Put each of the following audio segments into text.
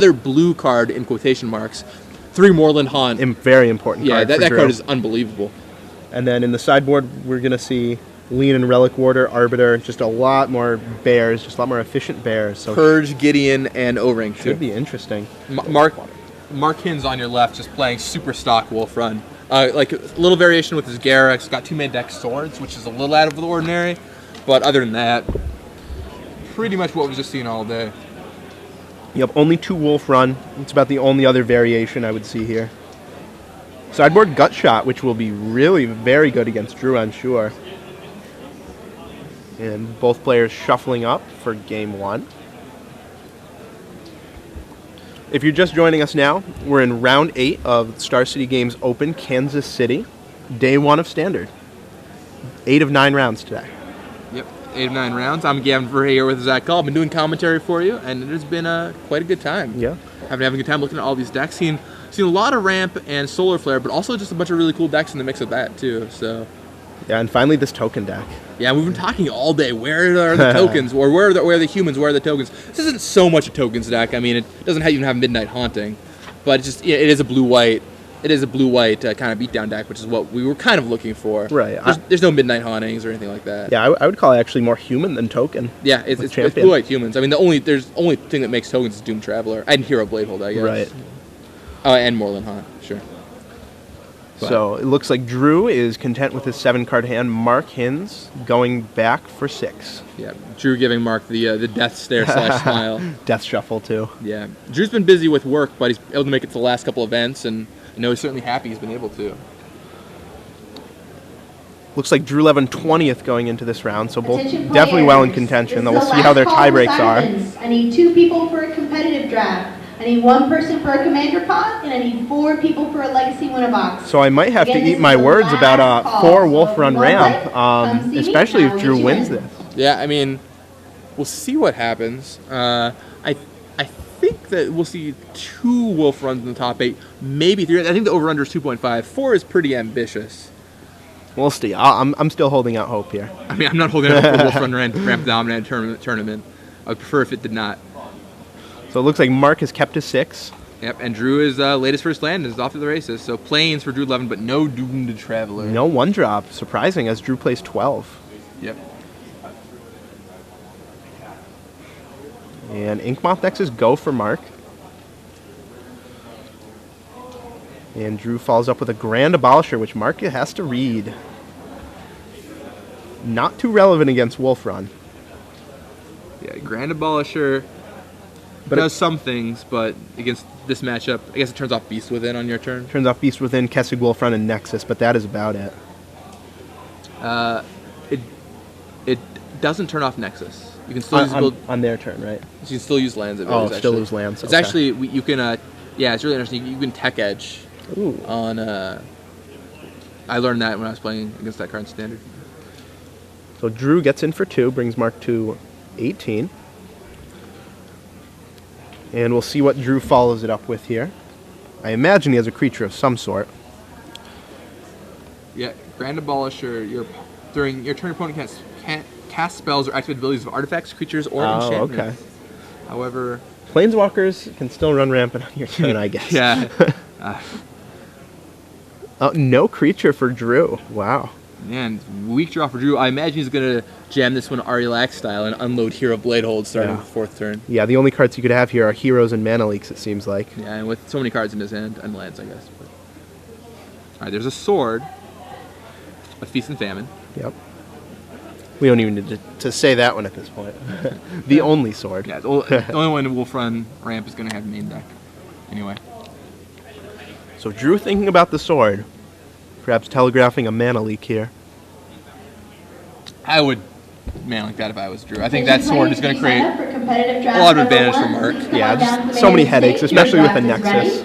Another blue card in quotation marks. 3 Moorland Haunt. Very important card. Yeah, that card is unbelievable. And then in the sideboard, we're going to see Lean and Relic Warder, Arbiter, just a lot more bears, just a lot more efficient bears. So Purge, Gideon, and O-Ring. Should be interesting. Mark Hinsz on your left, just playing super stock Wolf Run. Like a little variation with his Garrux. Got 2-man deck Swords, which is a little out of the ordinary. But other than that, pretty much what we've just seen all day. Yep, only 2 Wolf Run. It's about the only other variation I would see here. Sideboard Gut Shot, which will be really very good against Drew, I'm sure. And both players shuffling up for game 1. If you're just joining us now, we're in round 8 of Star City Games Open, Kansas City, day 1 of Standard. 8 of 9 rounds today. Yep, 8 of 9 rounds. I'm Gavin Verhey here with Zach Call. I've been doing commentary for you, and it has been quite a good time. Yeah. I've been having a good time looking at all these decks. Seen a lot of Ramp and Solar Flare, but also just a bunch of really cool decks in the mix of that, too. So. Yeah, and finally this token deck. Yeah, we've been talking all day. Where are the tokens? Or where are the humans? Where are the tokens? This isn't so much a tokens deck. I mean, it doesn't even have Midnight Haunting, but it's just it is a blue-white. It is a blue-white kind of beatdown deck, which is what we were kind of looking for. Right. There's no Midnight Hauntings or anything like that. Yeah, I would call it actually more human than token. Yeah, it's blue-white humans. I mean, the only thing that makes tokens is Doom Traveler and Hero Bladehold, I guess. Right. Oh, and Moorland Haunt, sure. So it looks like Drew is content with his 7-card hand. Mark Hinsz going back for 6. Yeah, Drew giving Mark the death stare / smile. Death shuffle too. Yeah, Drew's been busy with work, but he's able to make it to the last couple events, and he's certainly happy he's been able to. Looks like Drew Levin 20th going into this round, so both definitely well in contention. Though we'll see how their tie breaks are. I need 2 people for a competitive draft. I need 1 person for a commander pot, and I need 4 people for a legacy winner box. So I might have to eat my words about 4 Wolf Run Ramp, especially if Drew wins this. Yeah, I mean, we'll see what happens. I think that we'll see 2 Wolf Runs in the top 8, maybe 3. I think the over/under is 2.5. 4 is pretty ambitious. We'll see. I'm still holding out hope here. I mean, I'm not holding out for Wolf Run Ramp dominant tournament. I would prefer if it did not. So it looks like Mark has kept his 6. Yep, and Drew is latest first land is off to the races. So Plains for Drew Levin, but no Doomed Traveler. No 1-drop, surprising, as Drew plays 12. Yep. And Inkmoth next is go for Mark. And Drew follows up with a Grand Abolisher, which Mark has to read. Not too relevant against Wolf Run. Yeah, Grand Abolisher does some things, but against this matchup, I guess it turns off Beast Within on your turn. Turns off Beast Within, Kessig Wolf Run, and Nexus, but that is about it. It doesn't turn off Nexus. You can still use on their turn, right? You can still use lands. Still lose lands. It's actually you can. Yeah, it's really interesting. You can Tech Edge. Ooh. On. I learned that when I was playing against that card in Standard. So Drew gets in for 2, brings Mark to 18. And we'll see what Drew follows it up with here. I imagine he has a creature of some sort. Yeah, Grand Abolisher. During your turn, opponent can't cast spells or activate abilities of artifacts, creatures, or enchantments. Okay. However, Planeswalkers can still run rampant on your turn, I guess. Yeah. No creature for Drew. Wow. Man, weak draw for Drew. I imagine he's going to jam this one Arilax style and unload Hero Bladehold starting with 4th turn. Yeah, the only cards you could have here are Heroes and Mana Leaks, it seems like. Yeah, and with so many cards in his hand, and lands, I guess. But. All right, there's a sword, a Feast and Famine. Yep. We don't even need to say that one at this point. The only sword. Yeah, the only one Wolf Run Ramp is going to have main deck. Anyway. So Drew thinking about the sword. Perhaps telegraphing a Mana Leak here. I would Mana Leak that if I was Drew. I think that sword is going to create a lot of advantage for Mark. Yeah, just so many headaches, especially with the Nexus.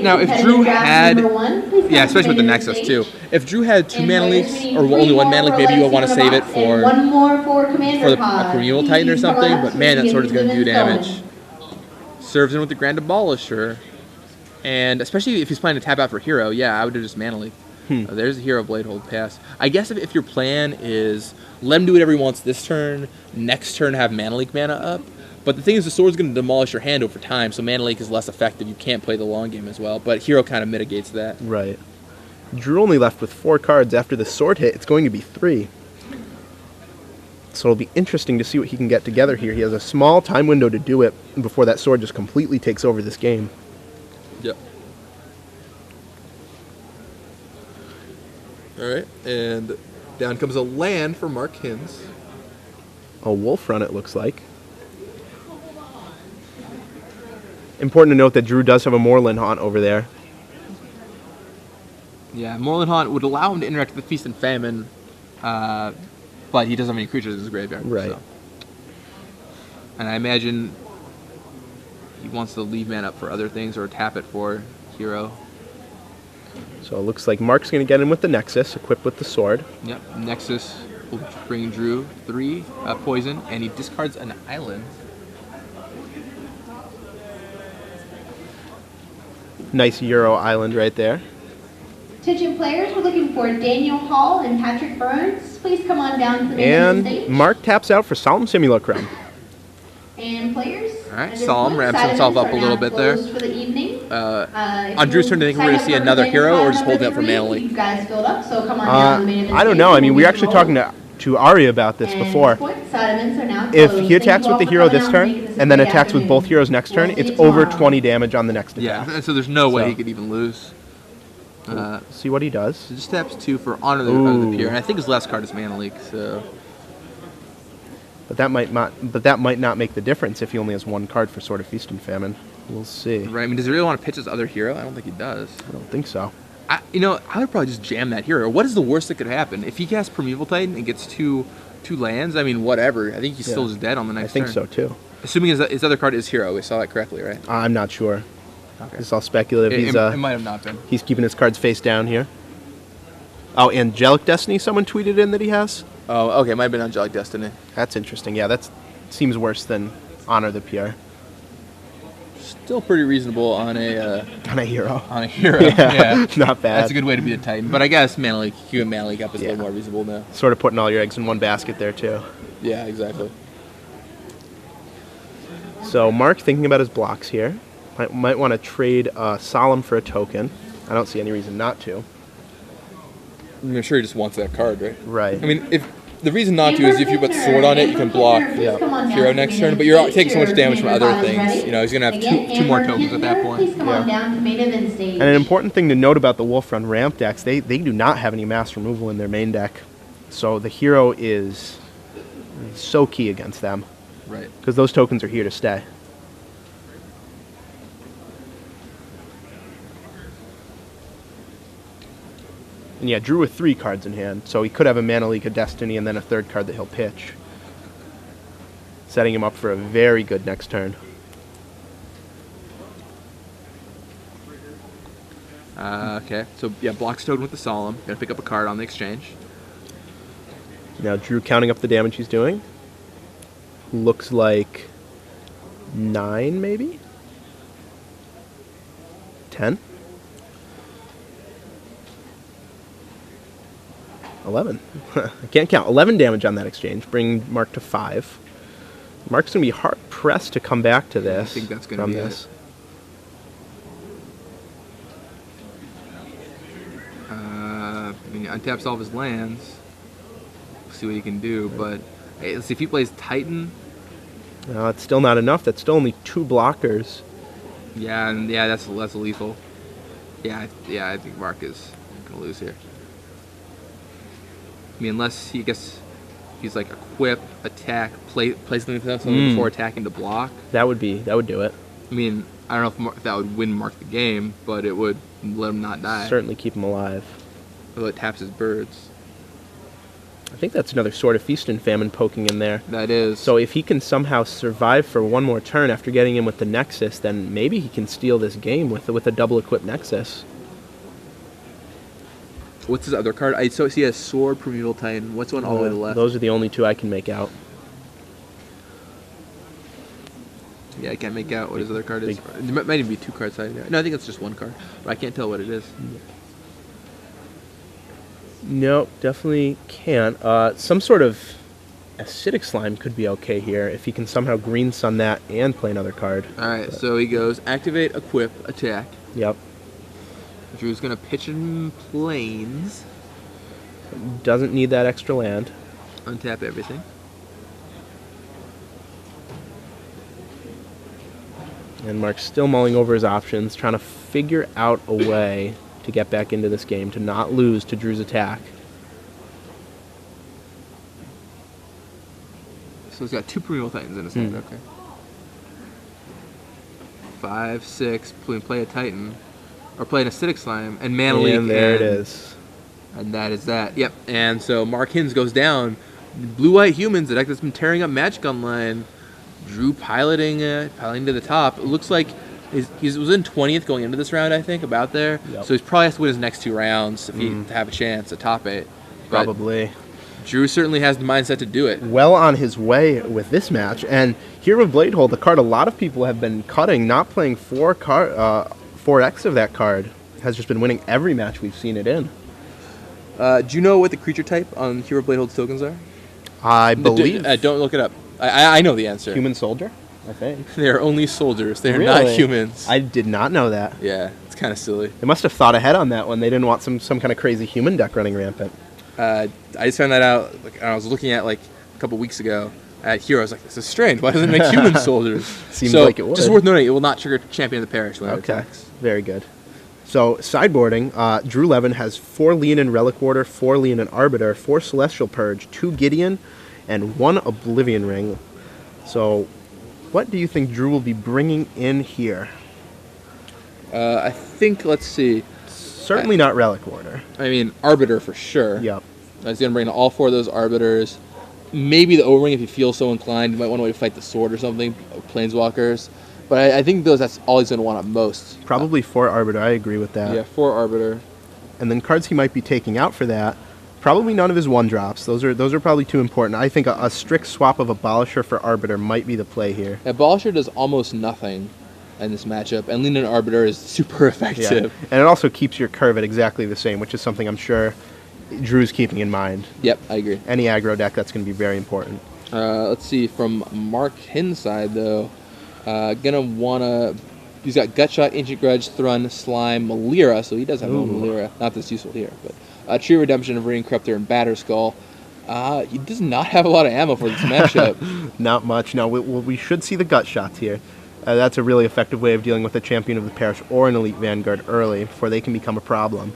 Now, if Drew had... Yeah, especially with the Nexus, too. If Drew had 2 Mana Leaks, or only 1 Mana Leak, maybe you would want to save it for a Primeval Titan or something, but man, that sword is going to do damage. Serves in with the Grand Abolisher, and especially if he's planning to tap out for Hero, yeah, I would have just Mana Leak. There's a Hero Bladehold pass. I guess if your plan is let him do whatever he wants this turn, next turn have Mana Leak mana up, But the thing is, the sword's going to demolish your hand over time, so Mana Leak is less effective. You can't play the long game as well, but Hero kind of mitigates that. Right. Drew only left with 4 cards. After the sword hit, it's going to be 3. So it'll be interesting to see what he can get together here. He has a small time window to do it before that sword just completely takes over this game. Yep. All right, and down comes a land for Mark Hinsz. A wolf run, it looks like. Important to note that Drew does have a Moorland Haunt over there. Yeah, Moorland Haunt would allow him to interact with the Feast and Famine, but he doesn't have any creatures in his graveyard. Right. So. And I imagine he wants to leave mana up for other things or tap it for Hero. So it looks like Mark's going to get in with the Nexus, equipped with the sword. Yep, Nexus will bring Drew 3 poison, and he discards an island. Nice Euro island right there. Attention players, we're looking for Daniel Hall and Patrick Burns. Please come on down to the main of the stage. And Mark taps out for Solemn Simulacrum. And players, all right, Solemn ramps himself up a little bit there. For the evening. On Drew's turn, do you think we're going to see another hero, or just holding up for Mana Leak? You guys filled up, so come on down to the main event. I don't know. I mean, we were actually talking to Ari about this before. If he attacks with the hero this turn, and then attacks with both heroes next turn, it's over 20 damage on the next attack. Yeah, and so there's no way he could even lose. See what he does. So just taps 2 for Honor of the Pure, and I think his last card is Mana Leak, so... But that might not make the difference if he only has 1 card for Sword of Feast and Famine. We'll see. Right, I mean, does he really want to pitch his other hero? I don't think he does. I don't think so. I would probably just jam that hero. What is the worst that could happen? If he casts Primeval Titan and gets two lands, I mean, whatever. I think he's still just dead on the next turn. I think so, too. Assuming his other card is Hero. We saw that correctly, right? I'm not sure. Okay. It's all speculative. It might have not been. He's keeping his cards face down here. Oh, Angelic Destiny, someone tweeted in that he has? Oh, okay. Might have been Angelic Destiny. That's interesting. Yeah, that seems worse than Honor the PR. Still pretty reasonable on a hero. On a hero, yeah. Not bad. That's a good way to be a Titan. But I guess Mana Leak, Hugh and Mana Leak up is a little more reasonable now. Sort of putting all your eggs in one basket there, too. Yeah, exactly. So Mark thinking about his blocks here. Might want to trade Solemn for a token. I don't see any reason not to. I'm sure he just wants that card, right? Right. I mean, if the reason not to is if you put Sword on it, you can block Hero next turn, but you're taking so much damage from other things. You know, he's going to have two more tokens at that point. And an important thing to note about the Wolf Run ramp decks, they do not have any mass removal in their main deck. So the Hero is so key against them. Right. Because those tokens are here to stay. And yeah, Drew with 3 cards in hand, so he could have a Mana Leak, a Destiny, and then a 3rd card that he'll pitch. Setting him up for a very good next turn. Okay, so yeah, blocks token with the Solemn. Gotta pick up a card on the exchange. Now Drew counting up the damage he's doing. Looks like 9, maybe? 10? 11. I can't count. 11 damage on that exchange, bringing Mark to 5. Mark's going to be hard-pressed to come back to this. I think that's going to be this. I mean, he untaps all of his lands. See what he can do, but hey, let's see if he plays Titan. No, it's still not enough. That's still only 2 blockers. Yeah, and yeah, that's lethal. Yeah, I think Mark is going to lose here. I mean, unless he's like equip, attack, play something before attacking to block. That would do it. I mean, I don't know if that would win Mark the game, but it would let him not die. Certainly keep him alive. Although it taps his birds. I think that's another Sword of Feast and Famine poking in there. That is. So if he can somehow survive for one more turn after getting in with the Nexus, then maybe he can steal this game with a double equipped Nexus. What's his other card? So he has Sword, Primeval Titan. What's one all the way to the left? Those are the only 2 I can make out. Yeah, I can't make out what his other card is. It might even be 2 cards side there. No, I think it's just 1 card. But I can't tell what it is. No, definitely can't. Some sort of Acidic Slime could be okay here if he can somehow Green Sun that and play another card. Alright, so he goes activate, equip, attack. Yep. Drew's gonna pitch in Plains. Doesn't need that extra land. Untap everything. And Mark's still mulling over his options, trying to figure out a way to get back into this game, to not lose to Drew's attack. So he's got 2 Primeval Titans in his hand, okay. 5, 6, play a Titan. Or play an Acidic Slime, and Mana Leak. And there it is. And that is that. Yep. And so Mark Hinsz goes down. Blue-white humans, the deck that's been tearing up Magic Online. Drew piloting to the top. It looks like he was in 20th going into this round, I think, about there. Yep. So he probably has to win his next 2 rounds if he to have a chance to top it. But Probably. Drew certainly has the mindset to do it. Well on his way with this match. And Hero of Bladehold, the card a lot of people have been cutting, not playing 4x of that card, has just been winning every match we've seen it in. Do you know what the creature type on Hero of Bladehold's tokens are? I believe... Don't look it up. I know the answer. Human Soldier, I think. They are only soldiers. They are Really? not humans. I did not know that. Yeah, it's kind of silly. They must have thought ahead on that one. They didn't want some kind of crazy human deck running rampant. I just found that out. I was looking at a couple weeks ago at Hero. I was like, this is strange. Why doesn't it make human soldiers? Seems like it would. Just worth noting, it will not trigger Champion of the Parish when it Okay, attacks. very good. So, sideboarding, Drew Levin has 4 Leonin Relic Warder, 4 Leonin Arbiter, 4 Celestial Purge, 2 Gideon, and 1 Oblivion Ring. So, what do you think Drew will be bringing in here? I think, let's see. Certainly not Relic Warder. I mean, Arbiter for sure. Yep. He's going to bring in all 4 of those Arbiters. Maybe the O-Ring if you feel so inclined. You might want to fight the Sword or something, Planeswalkers. But I think that's all he's going to want at most. Probably 4 Arbiter, I agree with that. Yeah, 4 Arbiter. And then cards he might be taking out for that, probably none of his 1-drops. Those are probably too important. I think a strict swap of Abolisher for Arbiter might be the play here. Abolisher does almost nothing in this matchup, and Leonin Arbiter is super effective. Yeah. And it also keeps your curve at exactly the same, which is something I'm sure Drew's keeping in mind. Yep, I agree. Any aggro deck, that's going to be very important. Let's see, from Mark Hinsz side, though, gonna wanna... He's got Gutshot, Ancient Grudge, Thrun, Slime, Malira, so he does have one Malira. Not that's useful here, but Tree Redemption, Ring Corruptor, and Batterskull. He does not have a lot of ammo for this matchup. Not much. No, we should see the gut shots here. That's a really effective way of dealing with a Champion of the Parish or an Elite Vanguard early before they can become a problem.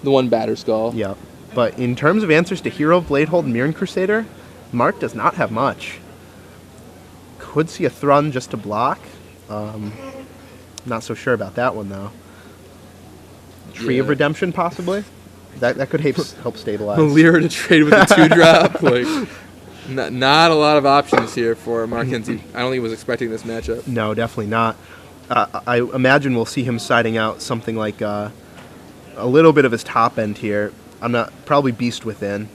The one Batterskull. Yep. But in terms of answers to Hero, Bladehold, and Mirren Crusader, Mark does not have much. Could see a Thrun just to block. Not so sure about that one, though. Tree of Redemption, possibly? That could help stabilize. Malira to trade with a 2-drop. Not a lot of options here for Mark Hinsz. I don't think he was expecting this matchup. No, definitely not. I imagine we'll see him siding out something like a little bit of his top end here. Probably Beast Within.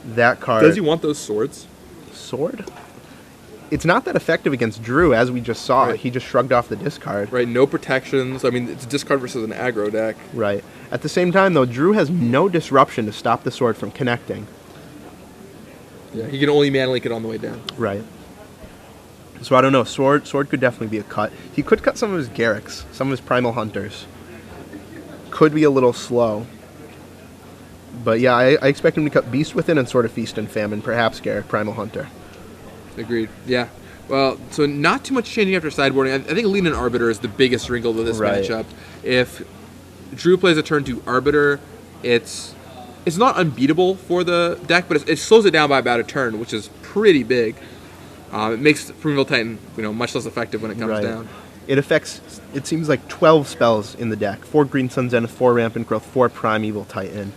That card. Does he want those swords? Sword? It's not that effective against Drew, as we just saw. Right. He just shrugged off the discard. Right, no protections. I mean, it's a discard versus an aggro deck. Right. At the same time, though, Drew has no disruption to stop the sword from connecting. Yeah, he can only mana leak it on the way down. Right. So I don't know. Sword could definitely be a cut. He could cut some of his Garriks, some of his Primal Hunters. Could be a little slow. But yeah, I expect him to cut Beast Within and Sword of Feast and Famine, perhaps Garrick, Primal Hunter. Agreed. Yeah. Well, so not too much changing after sideboarding. I think Leonin Arbiter is the biggest wrinkle to this matchup. If Drew plays a turn 2 Arbiter, it's not unbeatable for the deck, but it slows it down by about a turn, which is pretty big. It makes Primeval Titan, much less effective when it comes down. It affects, it seems like 12 spells in the deck. 4 Green Sun Zenith, 4 Rampant Growth, 4 Primeval Titan.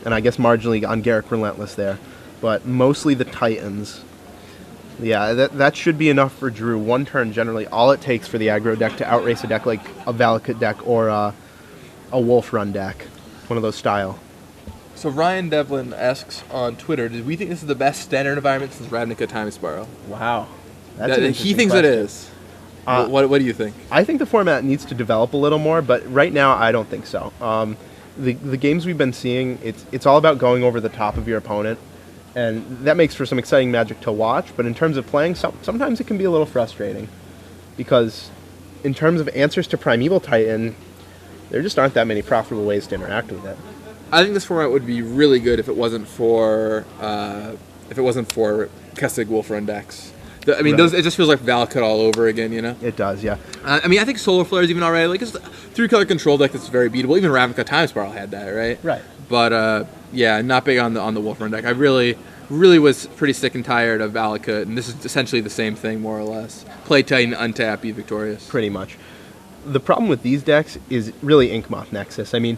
And I guess marginally on Garrick Relentless there. But mostly the Titans. Yeah, that should be enough for Drew. 1 turn generally, all it takes for the aggro deck to outrace a deck like a Valakut deck or a Wolf Run deck. One of those style. So Ryan Devlin asks on Twitter, "Did we think this is the best standard environment since Ravnica Time Spiral?" Wow. He thinks it is. What do you think? I think the format needs to develop a little more, but right now I don't think so. The games we've been seeing, it's all about going over the top of your opponent And that makes for some exciting Magic to watch, but in terms of playing, sometimes it can be a little frustrating. Because in terms of answers to Primeval Titan, there just aren't that many profitable ways to interact with it. I think this format would be really good if it wasn't for Kessig Wolf Run decks. I mean, Right. it just feels like Valakut all over again, you know? It does, yeah. I mean, I think Solar Flare is even alright. Like, it's a 3-color control deck that's very beatable. Even Ravnica Time Spiral had that, right? Right. But, yeah, not big on the Wolf Run deck. I really was pretty sick and tired of Valakut, and this is essentially the same thing, more or less. Play Titan, untap, be victorious. Pretty much. The problem with these decks is really Inkmoth Nexus. I mean,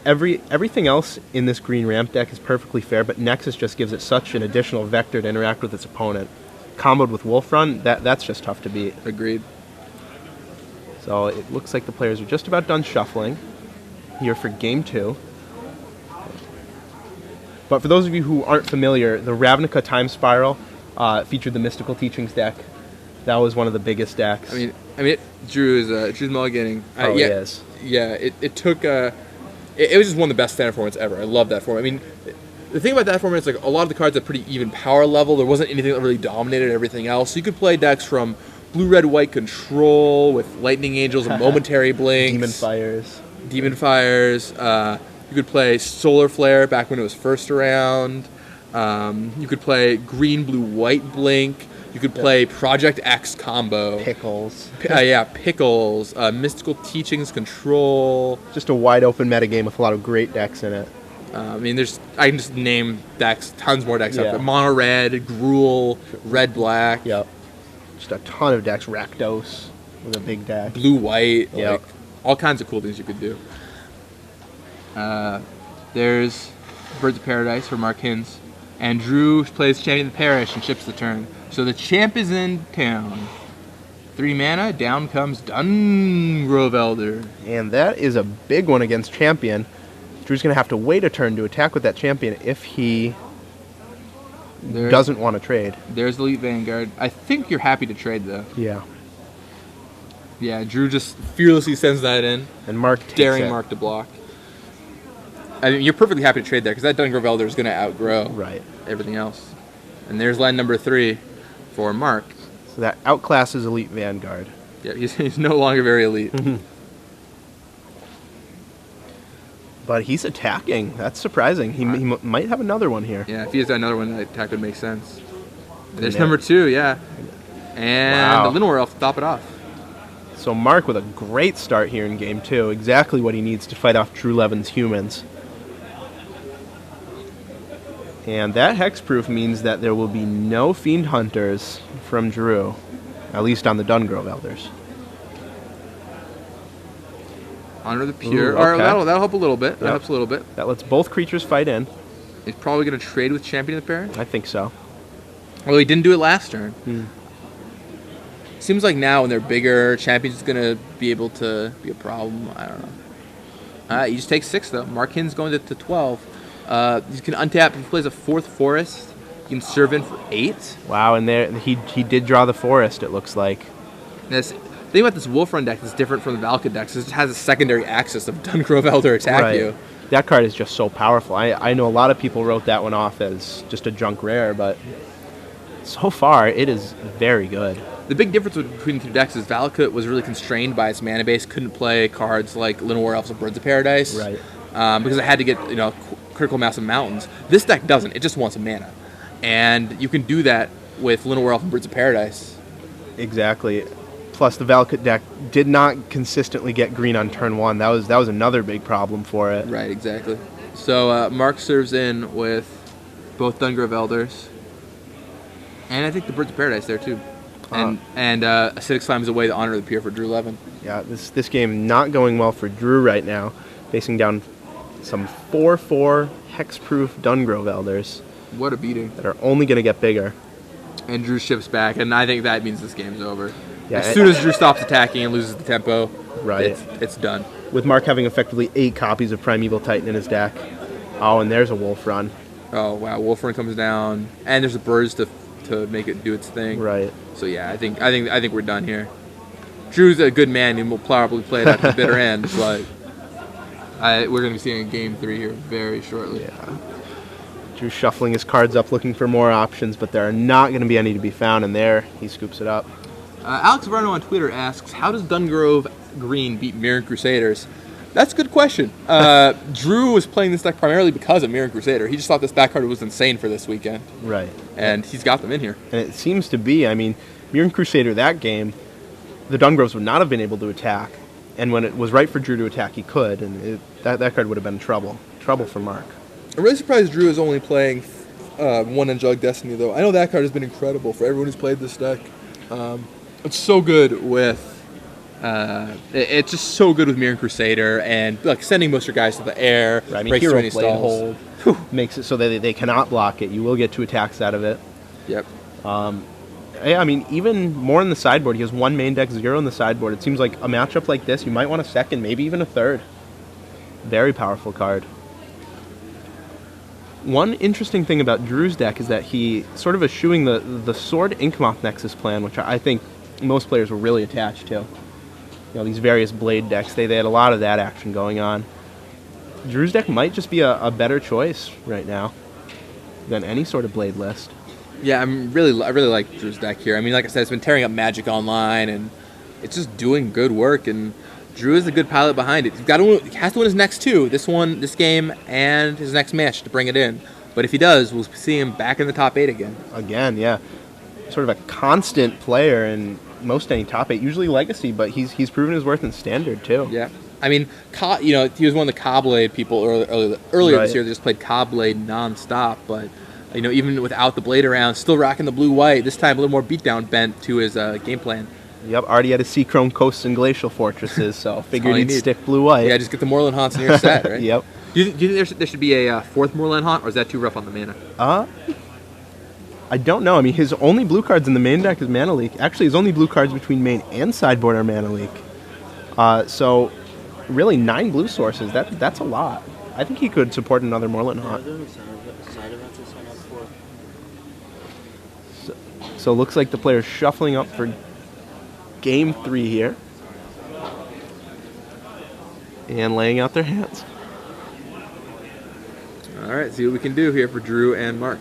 everything else in this green ramp deck is perfectly fair, but Nexus just gives it such an additional vector to interact with its opponent. Comboed with Wolf Run, that's just tough to beat. Agreed. So it looks like the players are just about done shuffling here for game 2. But for those of you who aren't familiar, the Ravnica Time Spiral featured the Mystical Teachings deck. That was one of the biggest decks. I mean, Drew's mulliganing. He is. Yeah, it took. It was just one of the best standard formats ever. I love that format. I mean, the thing about that format is like a lot of the cards have pretty even power level. There wasn't anything that really dominated everything else. So you could play decks from blue, red, white control with Lightning Angels and Momentary Blinks. Demon Fires. You could play Solar Flare back when it was first around. You could play green, blue, white Blink. You could play Project X combo. Pickles. Pickles. Mystical Teachings control. Just a wide open metagame with a lot of great decks in it. I mean, I can just name decks, tons more decks out Yeah. there. Mono Red, Gruul, Red Black. Yep. Just a ton of decks. Rakdos with a big deck. Blue White. Yep. Like, all kinds of cool things you could do. There's Birds of Paradise for Mark Hinsz. And Drew plays Champion of the Parish and ships the turn. So the champ is in town. 3 mana, down comes Dungrove Elder. And that is a big one against Champion. Drew's going to have to wait a turn to attack with that Champion if he doesn't want to trade. There's the Elite Vanguard. I think you're happy to trade, though. Yeah. Yeah, Drew just fearlessly sends that in. And Mark takes Daring it. Mark to block. I mean, you're perfectly happy to trade there, because that Dungrove Elder is going to outgrow everything else. And there's line number 3 for Mark. So that outclasses Elite Vanguard. Yeah, he's no longer very elite. But he's attacking. That's surprising. He might have another one here. Yeah, if he has another one, that attack would make sense. There's number 2, yeah. And the Linor Elf to top it off. So Mark with a great start here in game 2. Exactly what he needs to fight off Drew Levin's humans. And that hexproof means that there will be no Fiend Hunters from Drew. At least on the Dungrove Elders. Honor the Pure. Ooh, Or okay. that'll help a little bit. That Yep. helps a little bit. That lets both creatures fight in. He's probably going to trade with Champion of the Pair. I think so. Although he didn't do it last turn. Seems like now when they're bigger, Champion's going to be able to be a problem. I don't know. He just takes 6, though. Mark Hinsz going to 12. You can untap if he plays a 4th Forest. You can serve in for 8. Wow, and there he did draw the forest, it looks like. The thing about this Wolf Run deck that's different from the Valakut decks is it has a secondary axis of Dungrove Elder attack you. That card is just so powerful. I know a lot of people wrote that one off as just a junk rare, but so far it is very good. The big difference between the two decks is Valakut was really constrained by its mana base, couldn't play cards like Linor Elves and Birds of Paradise, because it had to get critical mass of mountains. This deck doesn't; it just wants mana, and you can do that with Linor Elf and Birds of Paradise. Exactly. Plus, the Valakut deck did not consistently get green on turn 1. That was another big problem for it. Right, exactly. So Mark serves in with both Dungrove Elders, and I think the Birds of Paradise there too. And Acidic Slime is away the Honor of the Pure for Drew Levin. Yeah, this game not going well for Drew right now, facing down some 4/4 hexproof Dungrove Elders. What a beating. That are only going to get bigger. And Drew shifts back, and I think that means this game's over. Yeah, as soon as Drew stops attacking and loses the tempo, it's done. With Mark having effectively 8 copies of Primeval Titan in his deck. Oh, and there's a Wolf Run. Oh, wow. Wolf Run comes down, and there's the birds to make it do its thing. Right. So yeah, I think we're done here. Drew's a good man and will probably play it out to the bitter end, but we're going to be seeing Game 3 here very shortly. Yeah. Drew's shuffling his cards up, looking for more options, but there are not going to be any to be found, and there he scoops it up. Alex Verno on Twitter asks, how does Dungrove Green beat Mirran Crusaders? That's a good question. Drew was playing this deck primarily because of Mirran Crusader. He just thought this back card was insane for this weekend. Right. And he's got them in here. And it seems to be, I mean, Mirran Crusader that game, the Dungroves would not have been able to attack, and when it was right for Drew to attack, he could, and that card would have been trouble. Trouble for Mark. I'm really surprised Drew is only playing one Angelic Destiny, though. I know that card has been incredible for everyone who's played this deck. It's so good with... it's just so good with Mirran Crusader and like sending most of your guys to the air. Right, I mean, Hero Blade Hold makes it so that they cannot block it. You will get 2 attacks out of it. Yep. I mean, even more in the sideboard. He has 1 main deck, 0 in the sideboard. It seems like a matchup like this, you might want a second, maybe even a third. Very powerful card. One interesting thing about Drew's deck is that he sort of eschewing the Sword Inkmoth Nexus plan, which I think most players were really attached to. You know, these various blade decks, they had a lot of that action going on. Drew's deck might just be a better choice right now than any sort of blade list. Yeah, I really like Drew's deck here. I mean, like I said, it's been tearing up Magic Online, and it's just doing good work, and Drew is a good pilot behind it. He has to win his next 2, this game, and his next match to bring it in. But if he does, we'll see him back in the top 8 again. Again, yeah. Sort of a constant player in most any top 8, usually Legacy, but he's proven his worth in Standard, too. Yeah. I mean, he was one of the Cobblade people earlier Right. this year that just played Cobblade nonstop, but even without the blade around, still rocking the blue-white, this time a little more beatdown bent to his game plan. Yep, already had his Sea-Chrome Coasts and Glacial Fortresses, so figured he'd stick blue-white. Yeah, just get the Moorland Haunts in your set, right? Yep. Do you think there should be a 4th Moorland Haunt, or is that too rough on the mana? I don't know. I mean, his only blue cards in the main deck is Mana Leak. Actually, his only blue cards between main and sideboard are Mana Leak. So, really, 9 blue sources. That's a lot. I think he could support another Moorland Haunt. So looks like the player's shuffling up for game 3 here. And laying out their hands. All right, see what we can do here for Drew and Mark.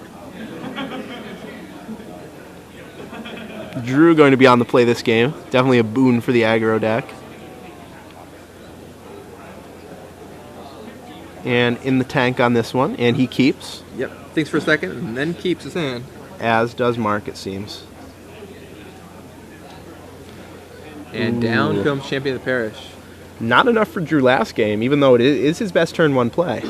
Drew going to be on the play this game. Definitely a boon for the aggro deck. And in the tank on this one, and he keeps. Yep, thinks for a second, and then keeps his hand. As does Mark, it seems. And down comes Champion of the Parish. Not enough for Drew last game, even though it is his best turn 1 play.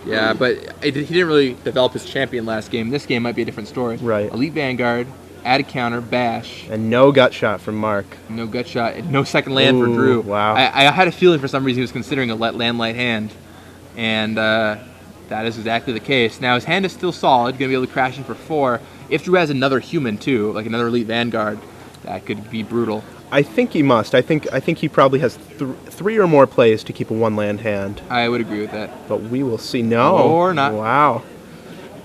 Yeah, but he didn't really develop his champion last game. This game might be a different story. Right. Elite Vanguard, add a counter, bash. And no gut shot from Mark. No gut shot, and no second land for Drew. Wow. I had a feeling for some reason he was considering a land light hand. And that is exactly the case. Now his hand is still solid, going to be able to crash in for 4. If Drew has another human too, like another Elite Vanguard, that could be brutal. I think he must. I think he probably has 3 or more plays to keep a 1-land hand. I would agree with that. But we will see. No. Or not. Wow.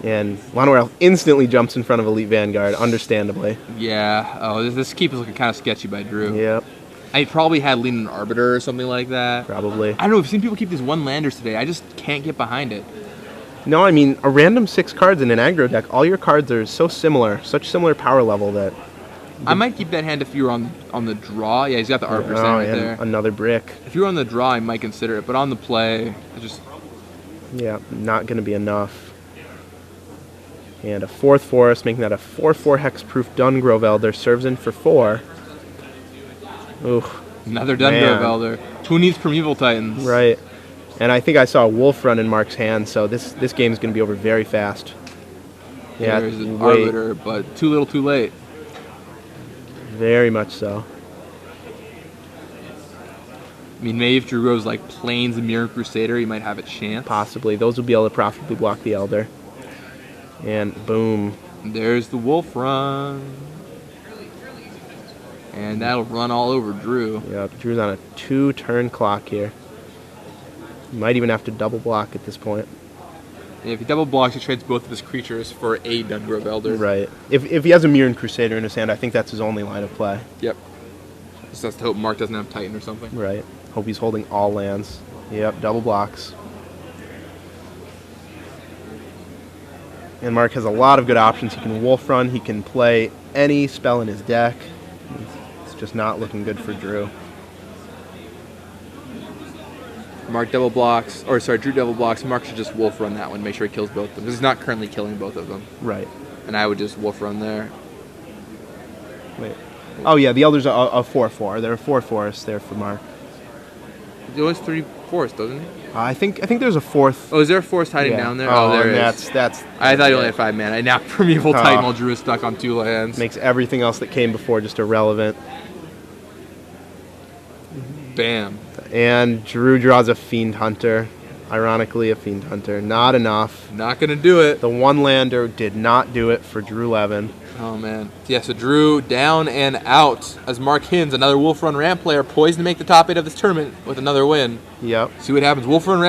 And Lanoel instantly jumps in front of Elite Vanguard, understandably. Yeah. Oh, this keep is looking kind of sketchy by Drew. Yep. I probably had Leaning Arbiter or something like that. Probably. I don't know. I've seen people keep these 1-landers today. I just can't get behind it. No, I mean, a random 6 cards in an aggro deck, all your cards are so similar, such similar power level that... I might keep that hand if you were on the draw. Yeah, he's got the Arbiter right there. Another brick. If you were on the draw, I might consider it. But on the play, I just... Yeah, not going to be enough. And a 4th Forest, making that a 4/4 hexproof Dungrove Elder, serves in for 4. Ooh. Another Dungrove Elder. Who needs Primeval Titans? Right. And I think I saw a Wolf run in Mark's hand, so this game is going to be over very fast. Yeah, there's an Arbiter, but too little too late. Very much so. I mean, maybe if Drew goes like Plains and Mirran Crusader, he might have a chance. Possibly. Those would be able to profitably block the Elder. And boom. There's the Wolf run. And that'll run all over Drew. Yep, Drew's on a 2-turn clock here. Might even have to double block at this point. And if he double blocks, he trades both of his creatures for a Dungrove Elder. Right. If he has a Mirran Crusader in his hand, I think that's his only line of play. Yep. Just has to hope Mark doesn't have Titan or something. Right. Hope he's holding all lands. Yep, double blocks. And Mark has a lot of good options. He can Wolf Run. He can play any spell in his deck. It's just not looking good for Drew. Mark double blocks, or sorry, Drew double blocks. Mark should just Wolf Run that one, make sure he kills both of them. Because he's not currently killing both of them. Right. And I would just Wolf Run there. Wait. Oh, yeah, the others are a 4/4. There are 4 forests there for Mark. He always 3 forests, doesn't he? I think there's a 4th. Oh, is there a forest hiding down there? Oh, there and is. That's. I thought he only had 5 mana. I now Primeval Titan while Drew is stuck on 2 lands. Makes everything else that came before just irrelevant. Bam. And Drew draws a Fiend Hunter. Ironically, a Fiend Hunter. Not enough. Not going to do it. The 1-lander did not do it for Drew Levin. Oh, man. Yeah, so Drew down and out as Mark Hinsz, another Wolf Run Ramp player, poised to make the top 8 of this tournament with another win. Yep. See what happens. Wolf Run Ramp.